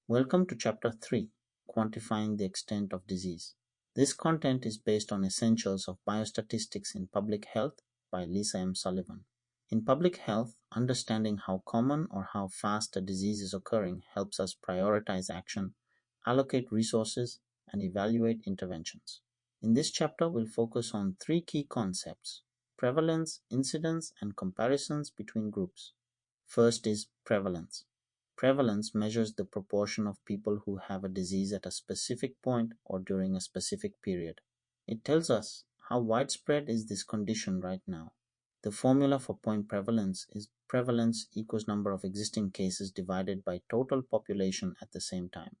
Welcome to Chapter 3, Quantifying the Extent of Disease. This content is based on Essentials of Biostatistics in Public Health by Lisa M. Sullivan. In public health, understanding how common or how fast a disease is occurring helps us prioritize action, allocate resources, and evaluate interventions. In this chapter, we'll focus on three key concepts: prevalence, incidence, and comparisons between groups. First is prevalence. Prevalence measures the proportion of people who have a disease at a specific point or during a specific period. It tells us how widespread is this condition right now. The formula for point prevalence is prevalence equals number of existing cases divided by total population at the same time.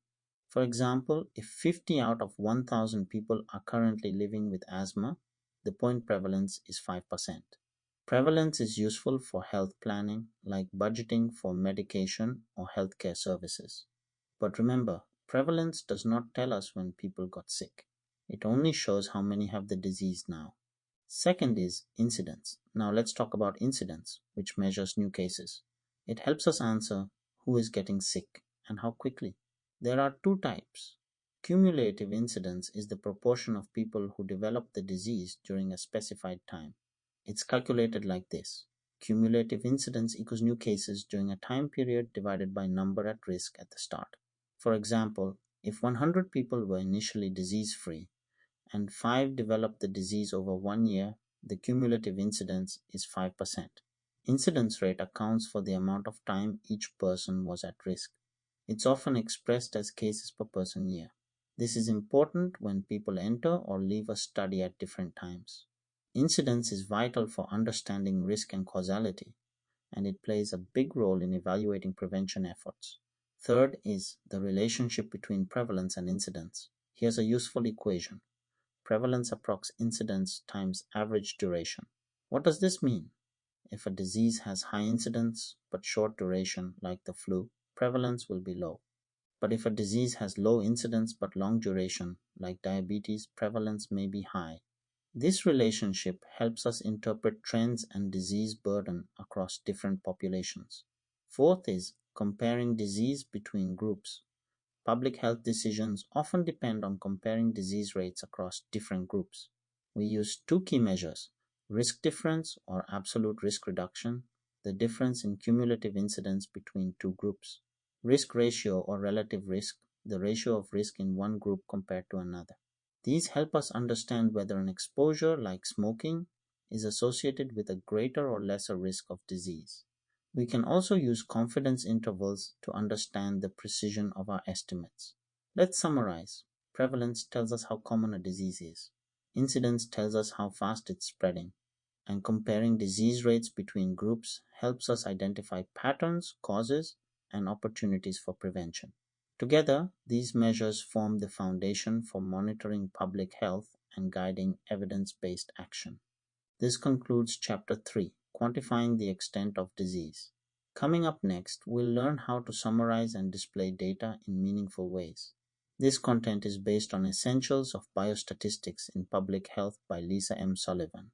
For example, if 50 out of 1,000 people are currently living with asthma, the point prevalence is 5%. Prevalence is useful for health planning, like budgeting for medication or healthcare services. But remember, prevalence does not tell us when people got sick. It only shows how many have the disease now. Second is incidence. Now let's talk about incidence, which measures new cases. It helps us answer who is getting sick and how quickly. There are two types. Cumulative incidence is the proportion of people who develop the disease during a specified time. It's calculated like this. Cumulative incidence equals new cases during a time period divided by number at risk at the start. For example, if 100 people were initially disease-free and 5 developed the disease over 1 year, the cumulative incidence is 5%. Incidence rate accounts for the amount of time each person was at risk. It's often expressed as cases per person year. This is important when people enter or leave a study at different times. Incidence is vital for understanding risk and causality, and it plays a big role in evaluating prevention efforts. Third is the relationship between prevalence and incidence. Here's a useful equation. Prevalence approx incidence times average duration. What does this mean? If a disease has high incidence but short duration, like the flu, prevalence will be low. But if a disease has low incidence but long duration, like diabetes, prevalence may be high. This relationship helps us interpret trends and disease burden across different populations. Fourth is comparing disease between groups. Public health decisions often depend on comparing disease rates across different groups. We use two key measures: risk difference or absolute risk reduction, the difference in cumulative incidence between two groups; risk ratio or relative risk, the ratio of risk in one group compared to another. These help us understand whether an exposure like smoking is associated with a greater or lesser risk of disease. We can also use confidence intervals to understand the precision of our estimates. Let's summarize. Prevalence tells us how common a disease is. Incidence tells us how fast it's spreading. And comparing disease rates between groups helps us identify patterns, causes, and opportunities for prevention. Together, these measures form the foundation for monitoring public health and guiding evidence-based action. This concludes Chapter 3, Quantifying the Extent of Disease. Coming up next, we'll learn how to summarize and display data in meaningful ways. This content is based on Essentials of Biostatistics in Public Health by Lisa M. Sullivan.